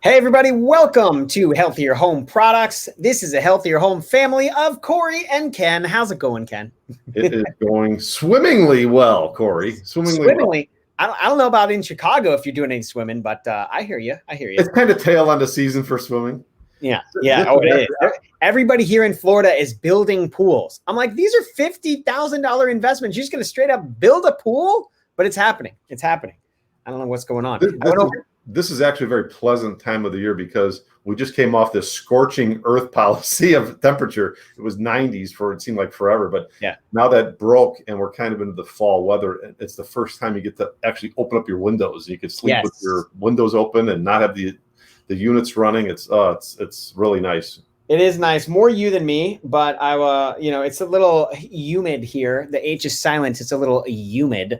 Hey everybody, welcome to Healthier Home Products. This is a Healthier Home family of Cory and Ken. How's it going, Ken? It is going swimmingly well, Cory. Swimmingly well. I don't know about in Chicago if you're doing any swimming, but I hear you. It's kind of tail end of season for swimming. Yeah. It is. Everybody here in Florida is building pools. I'm like, these are $50,000 investments. You're just going to straight up build a pool? But it's happening. It's happening. I don't know what's going on. This is actually a very pleasant time of the year because we just came off this scorching earth policy of temperature. It was 90s for it seemed like forever, but yeah, now that broke and we're kind of into the fall weather. It's the first time you get to actually open up your windows. You could sleep with your windows open and not have the units running. It's really nice. It is nice. More you than me, but it's a little humid here. The H is silent. It's a little humid.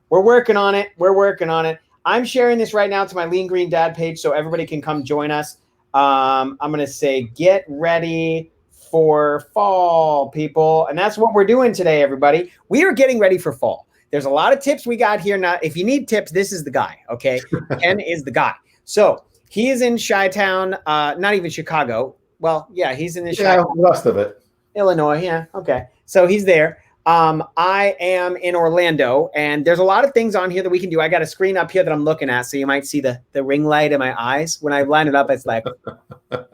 We're working on it. We're working on it. I'm sharing this right now to my Lean Green Dad page so everybody can come join us. I'm going to say, get ready for fall, people. And that's what we're doing today, everybody. We are getting ready for fall. There's a lot of tips we got here. Now, if you need tips, this is the guy, okay? Ken is the guy. So he is in Chi-Town, not even Chicago. Well, yeah, he's in the Chi-Town. Rest of it. Illinois, yeah, okay. So he's there. I am in Orlando, and there's a lot of things on here that we can do. I got a screen up here that I'm looking at, so you might see the ring light in my eyes. When I line it up, it's like, But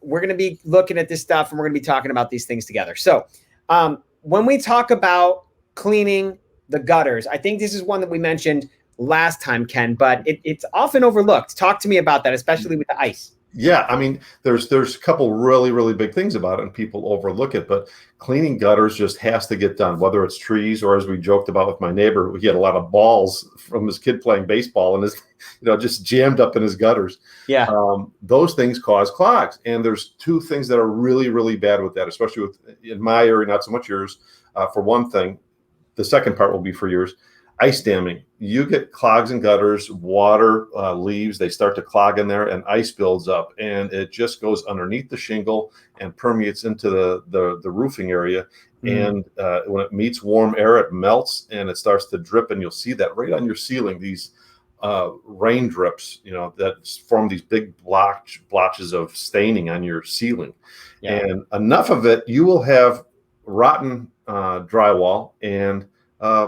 we're going to be looking at this stuff, and we're going to be talking about these things together. So when we talk about cleaning the gutters, I think this is one that we mentioned last time, Ken, but it's often overlooked. Talk to me about that, especially with the ice. Yeah, I mean, there's a couple really, really big things about it, and people overlook it. But cleaning gutters just has to get done, whether it's trees or, as we joked about with my neighbor, he had a lot of balls from his kid playing baseball and his, just jammed up in his gutters. Yeah, those things cause clogs, and there's two things that are really, really bad with that, especially in my area, not so much yours. For one thing, the second part will be for yours. Ice damming. You get clogs in gutters, water leaves, they start to clog in there, and ice builds up, and it just goes underneath the shingle and permeates into the roofing area. And when it meets warm air, it melts and it starts to drip, and you'll see that right on your ceiling, these rain drips, that form these big blotches of staining on your ceiling. Yeah. And enough of it, you will have rotten drywall and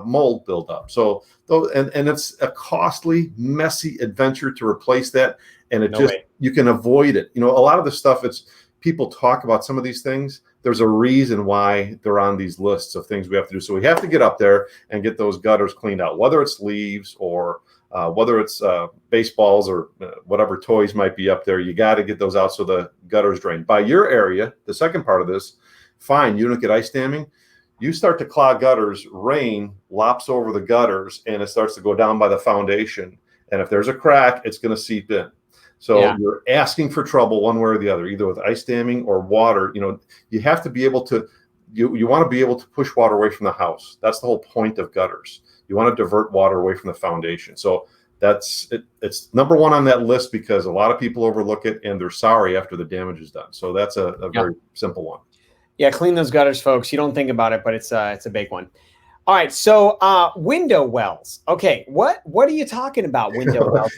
mold buildup. So, and it's a costly, messy adventure to replace that. And you can avoid it. A lot of the stuff, people talk about some of these things. There's a reason why they're on these lists of things we have to do. So we have to get up there and get those gutters cleaned out, whether it's leaves or whether it's baseballs or whatever toys might be up there. You got to get those out so the gutters drain. By your area, the second part of this, fine, you don't get ice damming. You start to clog gutters, rain lops over the gutters, and it starts to go down by the foundation. And if there's a crack, it's going to seep in. So you're asking for trouble one way or the other, either with ice damming or water. You have to be able to, you want to be able to push water away from the house. That's the whole point of gutters. You want to divert water away from the foundation. So that's it. It's number one on that list because a lot of people overlook it and they're sorry after the damage is done. So that's a very simple one. Yeah, clean those gutters, folks. You don't think about it, but it's a big one. All right, so window wells. Okay, what are you talking about, window wells?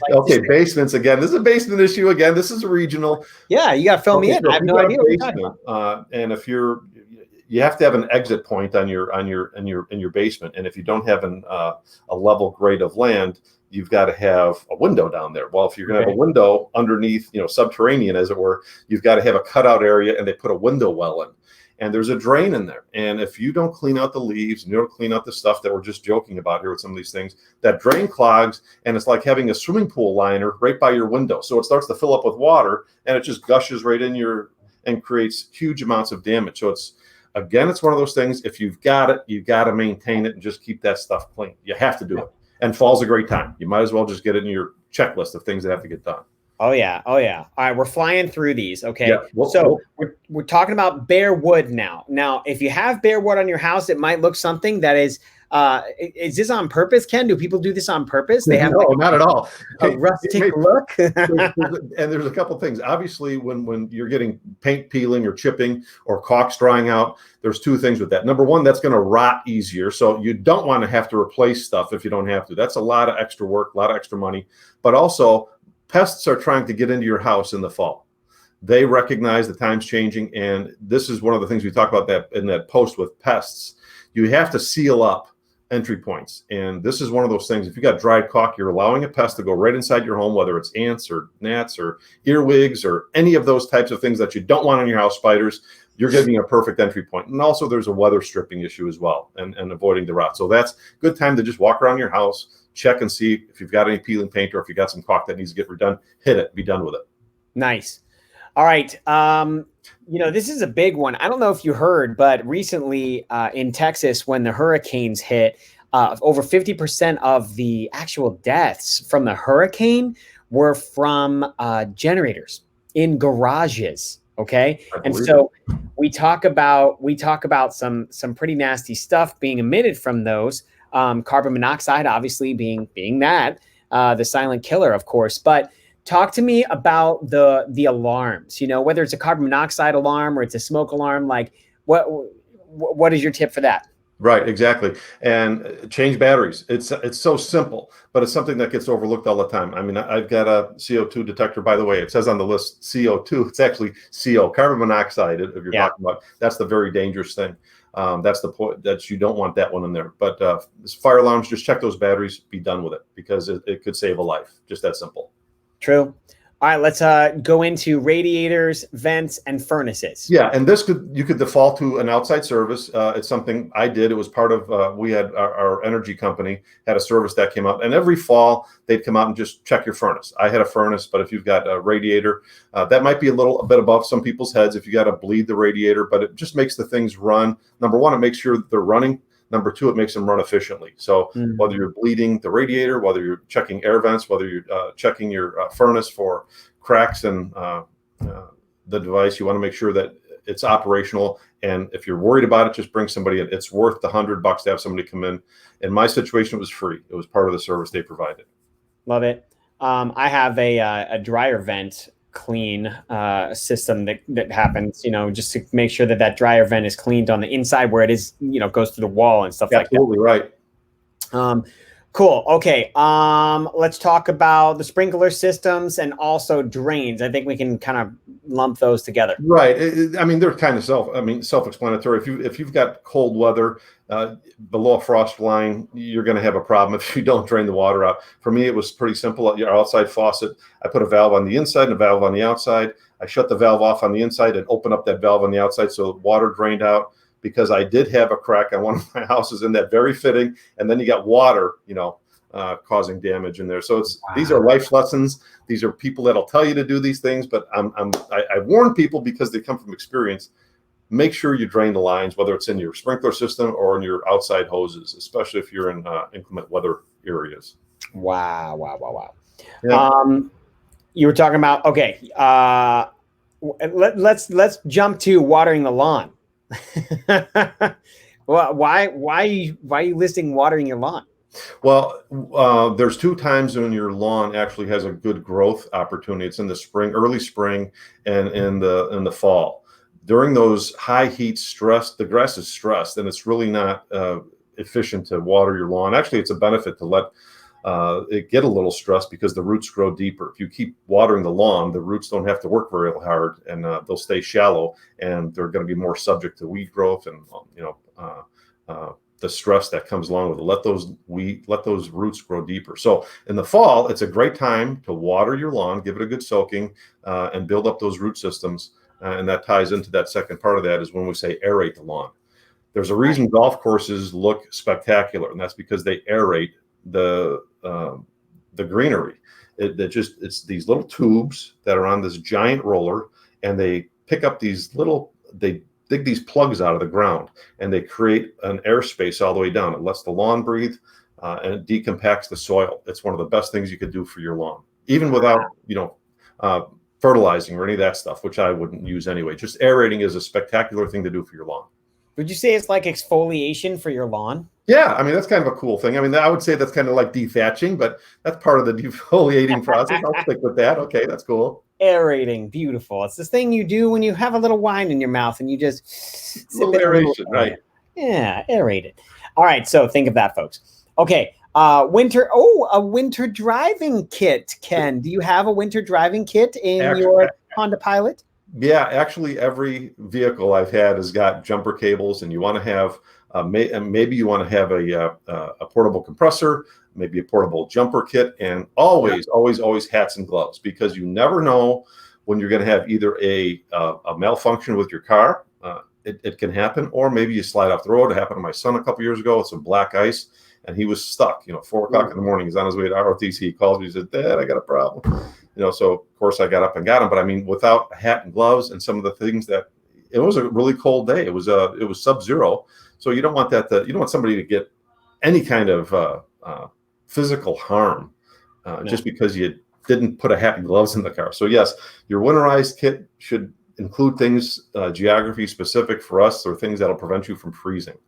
Basements again. This is a basement issue again. This is regional. Yeah, you got to fill me in. I have no idea what you're talking about. And if you have to have an exit point on your basement, and if you don't have a level grade of land, you've got to have a window down there. Well, if you're going to have a window underneath, subterranean, as it were, you've got to have a cutout area, and they put a window well in. And there's a drain in there. And if you don't clean out the leaves, and you don't clean out the stuff that we're just joking about here with some of these things, that drain clogs, and it's like having a swimming pool liner right by your window. So it starts to fill up with water, and it just gushes right in and creates huge amounts of damage. So it's one of those things, if you've got it, you've got to maintain it and just keep that stuff clean. You have to do it. And fall's a great time. You might as well just get it in your checklist of things that have to get done. Oh yeah. Oh yeah. All right, we're flying through these. Yeah. Okay. So we're talking about bare wood now. Now, if you have bare wood on your house, it might look something that is this on purpose, Ken? Do people do this on purpose? They have No, like not at all. a rustic look. There's a couple things. Obviously, when you're getting paint peeling or chipping or caulks drying out, there's two things with that. Number one, that's going to rot easier. So you don't want to have to replace stuff if you don't have to. That's a lot of extra work, a lot of extra money. But also, pests are trying to get into your house in the fall. They recognize the time's changing. And this is one of the things we talk about that in that post with pests. You have to seal up entry points. And this is one of those things. If you got dried caulk, you're allowing a pest to go right inside your home, whether it's ants or gnats or earwigs or any of those types of things that you don't want on your house, spiders. You're giving a perfect entry point. And also there's a weather stripping issue as well, and avoiding the rot. So that's a good time to just walk around your house, check and see if you've got any peeling paint or if you got some caulk that needs to get redone, hit it, be done with it. Nice. All right. This is a big one. I don't know if you heard, but recently in Texas, when the hurricanes hit, over 50% of the actual deaths from the hurricane were from generators in garages. Okay. And so we talk about some pretty nasty stuff being emitted from those. Carbon monoxide, obviously being that the silent killer, of course, but talk to me about the alarms, whether it's a carbon monoxide alarm or it's a smoke alarm, like what is your tip for that? Right, exactly. And change batteries. It's so simple, but it's something that gets overlooked all the time. I mean, I've got a CO2 detector, by the way. It says on the list CO2. It's actually CO, carbon monoxide, if you're talking about. That's the very dangerous thing. That's the point, that you don't want that one in there. But fire alarms, just check those batteries, be done with it, because it could save a life. Just that simple. True. All right, let's go into radiators, vents, and furnaces. Yeah, and you could default to an outside service. It's something I did. It was part of we had our energy company had a service that came out, and every fall they'd come out and just check your furnace. I had a furnace, but if you've got a radiator, that might be a bit above some people's heads if you got to bleed the radiator, but it just makes the things run. Number one, it makes sure they're running. Number two, it makes them run efficiently. So whether you're bleeding the radiator, whether you're checking air vents, whether you're checking your furnace for cracks in the device, you want to make sure that it's operational. And if you're worried about it, just bring somebody in. It's worth the $100 to have somebody come in. In my situation, it was free. It was part of the service they provided. Love it. I have a dryer vent clean system that happens, just to make sure that dryer vent is cleaned on the inside where it is, goes through the wall and stuff like that. Absolutely right. Cool. Okay. Let's talk about the sprinkler systems and also drains. I think we can kind of lump those together. Right. I mean, they're kind of self-explanatory. If you've got cold weather below a frost line, you're going to have a problem if you don't drain the water out. For me, it was pretty simple. Your outside faucet, I put a valve on the inside and a valve on the outside. I shut the valve off on the inside and open up that valve on the outside so water drained out, because I did have a crack on one of my houses in that very fitting, and then you got water, causing damage in there. So these are life lessons. These are people that'll tell you to do these things, but I warn people because they come from experience. Make sure you drain the lines, whether it's in your sprinkler system or in your outside hoses, especially if you're in inclement weather areas. Wow. Yeah. You were talking about, okay. Let's jump to watering the lawn. Well, why are you listing watering your lawn? Well, there's two times when your lawn actually has a good growth opportunity. It's in the spring, early spring, and in the fall. During those high heat stress, the grass is stressed, and it's really not efficient to water your lawn. Actually, it's a benefit to let it get a little stressed because the roots grow deeper. If you keep watering the lawn, the roots don't have to work very hard, and they'll stay shallow, and they're going to be more subject to weed growth and the stress that comes along with it. Let those roots grow deeper. So in the fall, it's a great time to water your lawn, give it a good soaking, and build up those root systems. And that ties into that second part of that, is when we say aerate the lawn. There's a reason golf courses look spectacular, and that's because they aerate the greenery. It's these little tubes that are on this giant roller, and they pick up they dig these plugs out of the ground, and they create an airspace all the way down. It lets the lawn breathe, and it decompacts the soil. It's one of the best things you could do for your lawn, even without fertilizing or any of that stuff, which I wouldn't use anyway. Just aerating is a spectacular thing to do for your lawn. Would you say it's like exfoliation for your lawn? Yeah, I mean, that's kind of a cool thing. I mean, I would say that's kind of like dethatching, but that's part of the defoliating process. I'll stick with that. Okay, that's cool. Aerating, beautiful. It's this thing you do when you have a little wine in your mouth and you just sip it Aeration, right? Yeah, aerate it. All right, so think of that, folks. Okay, a winter driving kit. Ken, do you have a winter driving kit in your Honda Pilot? Yeah, actually, every vehicle I've had has got jumper cables, and you want to have maybe you want to have a portable compressor, maybe a portable jumper kit, and always hats and gloves, because you never know when you're going to have either a malfunction with your car. It can happen, or maybe you slide off the road. It happened to my son a couple years ago with some black ice, and he was stuck. 4 o'clock in the morning. He's on his way to ROTC. He calls me. He said, "Dad, I got a problem." So of course I got up and got him. But I mean, without a hat and gloves and some of the things it was a really cold day. It was sub-zero. So you don't want that. You don't want somebody to get any kind of physical harm just because you didn't put a hat and gloves in the car. So yes, your winterized kit should include things geography specific for us, or things that'll prevent you from freezing.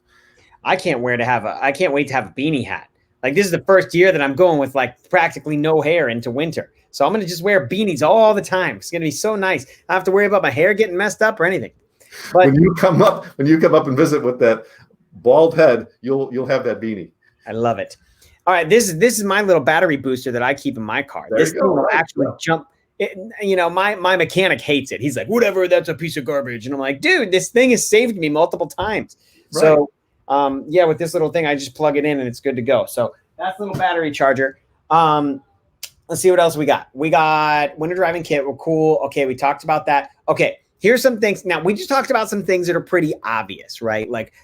I can't wait to have a beanie hat. Like, this is the first year that I'm going with like practically no hair into winter. So I'm going to just wear beanies all the time. It's going to be so nice. I don't have to worry about my hair getting messed up or anything. But when you come up and visit with that bald head, you'll have that beanie. I love it. All right, this is my little battery booster that I keep in my car. This thing will actually jump. My mechanic hates it. He's like, "Whatever, that's a piece of garbage." And I'm like, "Dude, this thing has saved me multiple times." Right. So with this little thing, I just plug it in and it's good to go. So that's a little battery charger. Let's see what else we got. We got winter driving kit. We're cool. Okay, we talked about that. Okay, here's some things. Now, we just talked about some things that are pretty obvious, right? Like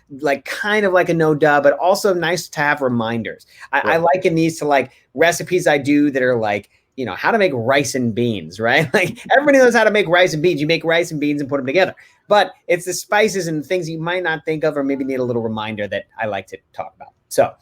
kind of like a no duh, but also nice to have reminders. I liken these to like recipes I do that are like, how to make rice and beans, right? Like, everybody knows how to make rice and beans. You make rice and beans and put them together. But it's the spices and things you might not think of, or maybe need a little reminder, that I like to talk about. So,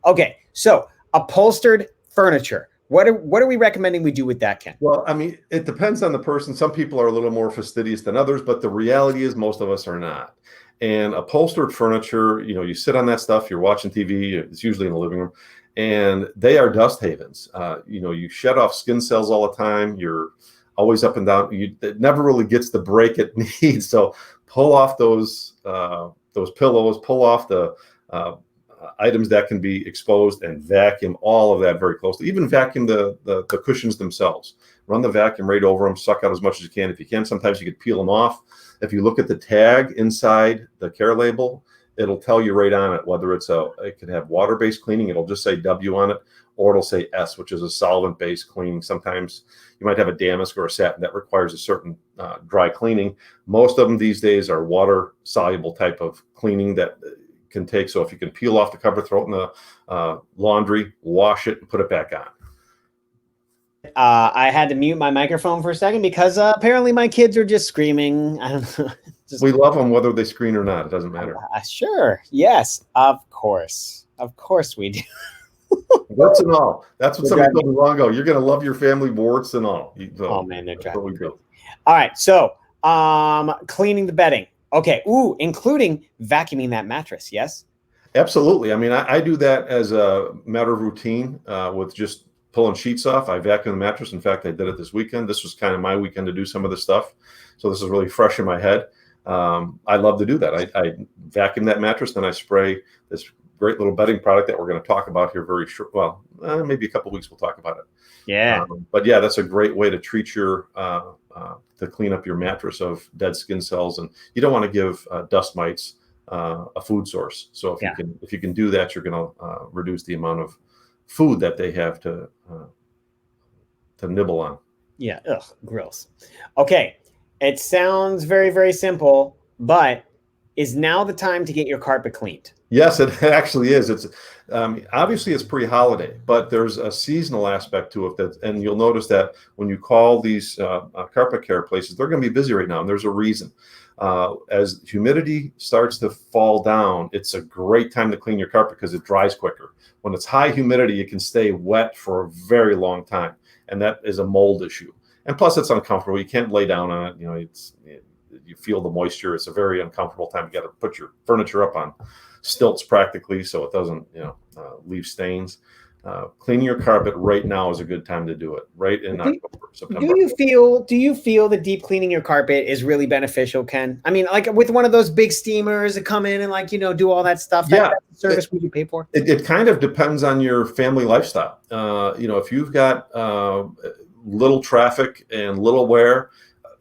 okay. So upholstered furniture. What are we recommending we do with that, Ken? Well, I mean, it depends on the person. Some people are a little more fastidious than others, but the reality is most of us are not. And upholstered furniture, you sit on that stuff, you're watching TV, it's usually in the living room, and they are dust havens. You shed off skin cells all the time. You're always up and down. It never really gets the break it needs. So pull off those pillows, pull off the items that can be exposed, and vacuum all of that very closely. Even vacuum the cushions themselves. Run the vacuum right over them, suck out as much as you can. If you can, sometimes you could peel them off. If you look at the tag inside the care label, it'll tell you right on it whether it could have water-based cleaning. It'll just say W on it, or it'll say S, which is a solvent-based cleaning. Sometimes you might have a damask or a satin that requires a certain dry cleaning. Most of them these days are water-soluble type of cleaning that can take. So if you can peel off the cover, throw it in the laundry, wash it, and put it back on. I had to mute my microphone for a second because apparently my kids are just screaming. I don't know. We love them whether they scream or not. It doesn't matter. Sure. Yes. Of course we do. Warts and all. That's what somebody told me long ago. You're going to love your family, warts and all. So oh man, they're driving me crazy. All right. So cleaning the bedding. Okay. Ooh, including vacuuming that mattress. Yes. Absolutely. I mean, I do that as a matter of routine with just pulling sheets off. I vacuum the mattress. In fact, I did it this weekend. This was kind of my weekend to do some of this stuff. So this is really fresh in my head. I love to do that. I vacuum that mattress, then I spray this great little bedding product that we're going to talk about here very short. Well, maybe a couple of weeks we'll talk about it. Yeah. But yeah, that's a great way to treat to clean up your mattress of dead skin cells, and you don't want to give dust mites a food source. So if you can do that, you're going to reduce the amount of food that they have to nibble on. Yeah. Ugh, gross. Okay. It sounds very, very simple, but is now the time to get your carpet cleaned? Yes, it actually is. It's obviously it's pre-holiday, but there's a seasonal aspect to it. And you'll notice that when you call these carpet care places, they're going to be busy right now, and there's a reason. As humidity starts to fall down, it's a great time to clean your carpet because it dries quicker. When it's high humidity, it can stay wet for a very long time, and that is a mold issue. And plus, it's uncomfortable. You can't lay down on it. You feel the moisture. It's a very uncomfortable time. You got to put your furniture up on stilts practically so it doesn't leave stains. Cleaning your carpet right now is a good time to do it. Right in October, September. Do you feel that deep cleaning your carpet is really beneficial, Ken? I mean, like with one of those big steamers that come in and do all that stuff. Yeah, that's the service would you pay for? It kind of depends on your family lifestyle. If you've got little traffic and little wear,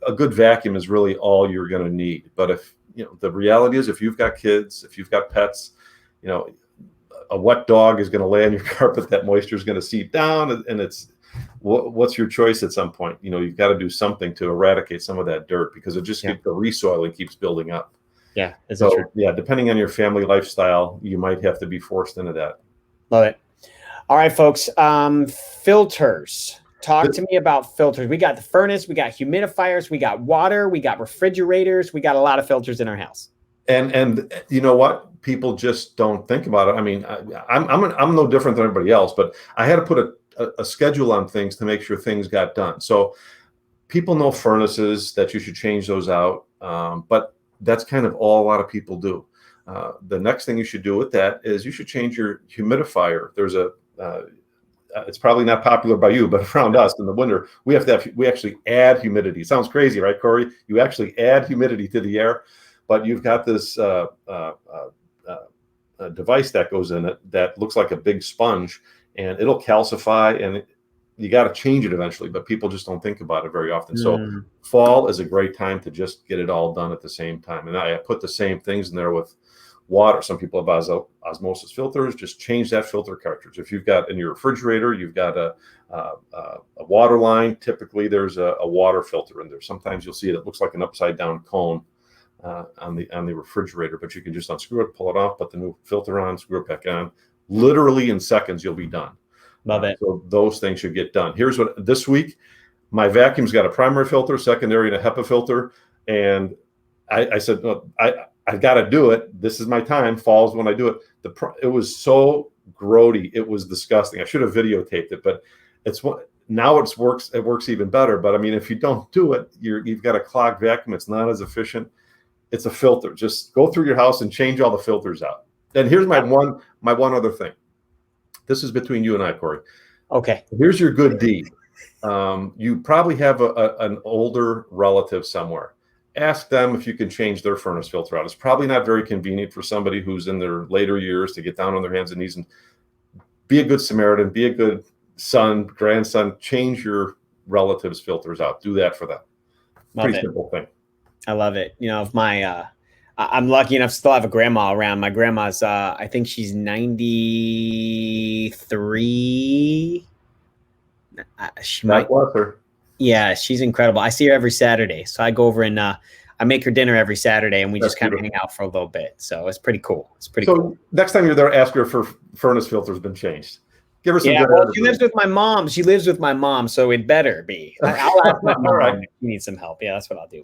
a good vacuum is really all you're going to need. But if the reality is, if you've got kids, if you've got pets, a wet dog is going to lay on your carpet. That moisture is going to seep down, and what's your choice at some point? You've got to do something to eradicate some of that dirt because it just the resoiling keeps building up. Yeah. So depending on your family lifestyle, you might have to be forced into that. Love it. All right, folks. Filters. Talk to me about filters. We got the furnace, we got humidifiers, we got water, we got refrigerators, we got a lot of filters in our house. And you know what? People just don't think about it. I mean, I'm no different than everybody else, but I had to put a schedule on things to make sure things got done. So people know furnaces that you should change those out, but that's kind of all a lot of people do. The next thing you should do with that is you should change your humidifier. There's it's probably not popular by you, but around us in the winter, we actually add humidity. Sounds crazy, right, Cory? You actually add humidity to the air, but you've got this device that goes in it that looks like a big sponge, and it'll calcify, and you got to change it eventually, but people just don't think about it very often. So fall is a great time to just get it all done at the same time. And I put the same things in there with water. Some people have osmosis filters. Just change that filter cartridge. If you've got in your refrigerator, you've got a water line. Typically, there's a water filter in there. Sometimes you'll see it looks like an upside down cone on the refrigerator, but you can just unscrew it, pull it off, put the new filter on, screw it back on. Literally in seconds, you'll be done. Love it. So those things should get done. Here's what this week, my vacuum's got a primary filter, secondary, and a HEPA filter, and I said, no, I've got to do it. This is my time. Fall's when I do it. It was so grody. It was disgusting. I should have videotaped it, but now it works. It works even better. But I mean, if you don't do it, you've got a clogged vacuum. It's not as efficient. It's a filter. Just go through your house and change all the filters out. And here's my one other thing. This is between you and I, Cory. Okay. Here's your good deed. You probably have an older relative somewhere. Ask them if you can change their furnace filter out. It's probably not very convenient for somebody who's in their later years to get down on their hands and knees, and be a good Samaritan, be a good son, grandson, change your relatives' filters out. Do that for them. Pretty simple thing. I love it. If I'm lucky enough to still have a grandma around. My grandma's, I think she's 93. She might. Bless her. Yeah, she's incredible. I see her every Saturday. So I go over and I make her dinner every Saturday, and we just kind of hang out for a little bit. So it's pretty cool. So next time you're there, ask her if her furnace filter's been changed. Give her some she lives with my mom. So it better be. I'll ask my mom if she needs some help. Yeah, that's what I'll do.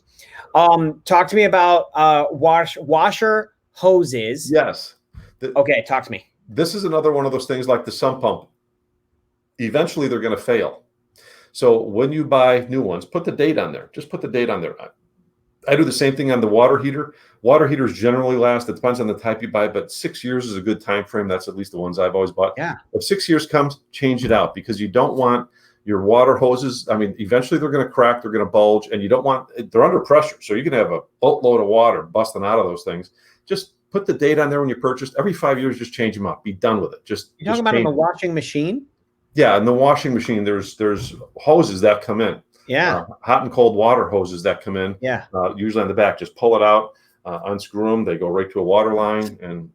Talk to me about washer hoses. Yes. Okay, talk to me. This is another one of those things like the sump pump. Eventually, they're going to fail. So when you buy new ones, put the date on there. Just put the date on there. I do the same thing on the water heater. Water heaters generally last. It depends on the type you buy, but 6 years is a good time frame. That's at least the ones I've always bought. Yeah. If 6 years comes, change it out, because you don't want your water hoses. I mean, eventually they're going to crack, they're going to bulge, and you don't want. They're under pressure, so you can have a boatload of water busting out of those things. Just put the date on there when you purchased. Every 5 years, just change them out. Be done with it. You're talking about in the washing machine? Yeah, in the washing machine, there's hoses that come in. Yeah. Hot and cold water hoses that come in. Yeah. Usually on the back. Just pull it out, unscrew them. They go right to a water line, and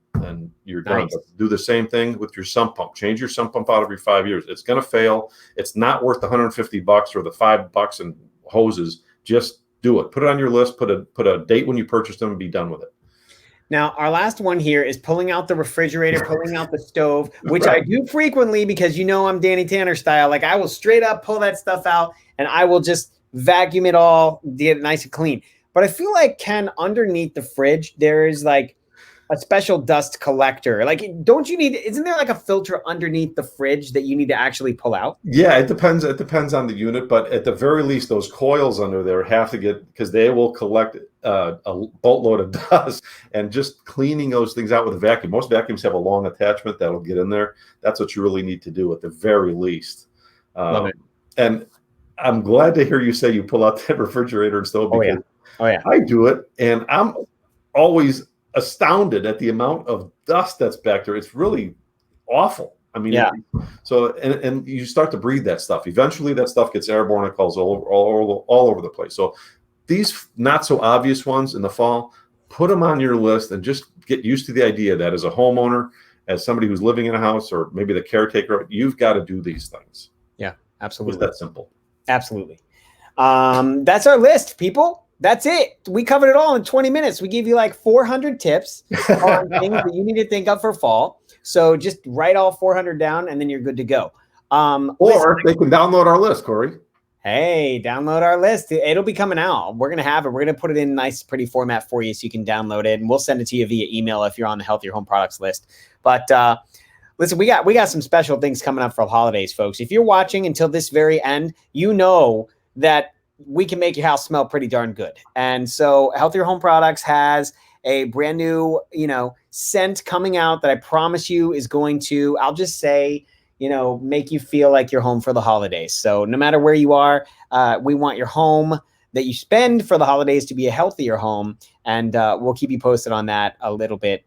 you're done. Nice. But do the same thing with your sump pump. Change your sump pump out every 5 years. It's going to fail. It's not worth the $150 or the $5 in hoses. Just do it. Put it on your list. Put a date when you purchased them, and be done with it. Now, our last one here is pulling out the refrigerator, pulling out the stove, which I do frequently because I'm Danny Tanner style. Like, I will straight up pull that stuff out and I will just vacuum it all, get it nice and clean. But I feel like, Ken, underneath the fridge, there is like a special dust collector. Like, don't you need, isn't there like a filter underneath the fridge that you need to actually pull out? Yeah, it depends. It depends on the unit, but at the very least, those coils under there have to get, because they will collect a boatload of dust. And just cleaning those things out with a vacuum. Most vacuums have a long attachment that'll get in there. That's what you really need to do at the very least. Love it. And I'm glad to hear you say you pull out that refrigerator and stove, because Oh yeah. I do it, and I'm always astounded at the amount of dust that's back there. It's really awful. I mean, yeah. So and you start to breathe that stuff. Eventually, that stuff gets airborne. It calls all over the place. So these not so obvious ones in the fall, put them on your list and just get used to the idea that as a homeowner, as somebody who's living in a house, or maybe the caretaker, you've got to do these things. Yeah, absolutely. It's that simple. Absolutely. That's our list, people. That's it. We covered it all in 20 minutes. We gave you like 400 tips on things that you need to think of for fall. So just write all 400 down and then you're good to go. Or they can download our list, Corey. Hey, download our list. It'll be coming out. We're going to have it. We're going to put it in nice, pretty format for you so you can download it. And we'll send it to you via email if you're on the Healthier Home Products list. But listen, we got some special things coming up for the holidays, folks. If you're watching until this very end, you know that we can make your house smell pretty darn good. And so Healthier Home Products has a brand new, scent coming out that I promise you is going to, I'll just say, make you feel like you're home for the holidays. So no matter where you are, we want your home that you spend for the holidays to be a healthier home. And we'll keep you posted on that a little bit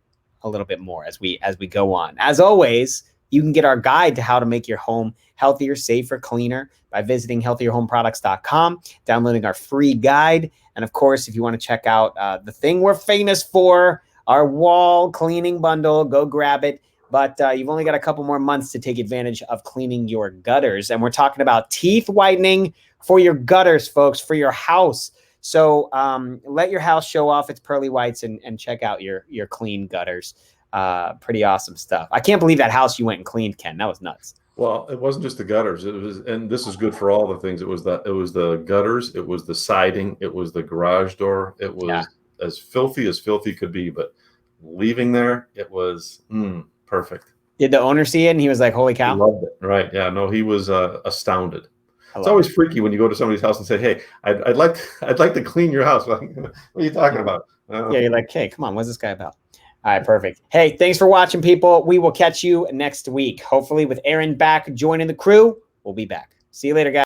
more as we go on. As always, you can get our guide to how to make your home healthier, safer, cleaner by visiting healthierhomeproducts.com, downloading our free guide. And of course, if you want to check out the thing we're famous for, our wall cleaning bundle, go grab it. But you've only got a couple more months to take advantage of cleaning your gutters. And we're talking about teeth whitening for your gutters, folks, for your house. So let your house show off its pearly whites and check out your clean gutters. Pretty awesome stuff. I can't believe that house you went and cleaned, Ken. That was nuts. Well, it wasn't just the gutters. It was, and this is good for all the things. It was the gutters. It was the siding. It was the garage door. It was as filthy could be. But leaving there, it was perfect. Did the owner see it and he was like, "Holy cow!" He loved it. Right? Yeah. No, he was astounded. It's always freaky when you go to somebody's house and say, "Hey, I'd like to clean your house." Like, what are you talking about? Yeah, you're like, "Hey, come on, what's this guy about?" All right, perfect. Hey, thanks for watching, people. We will catch you next week. Hopefully with Aaron back joining the crew. We'll be back. See you later, guys.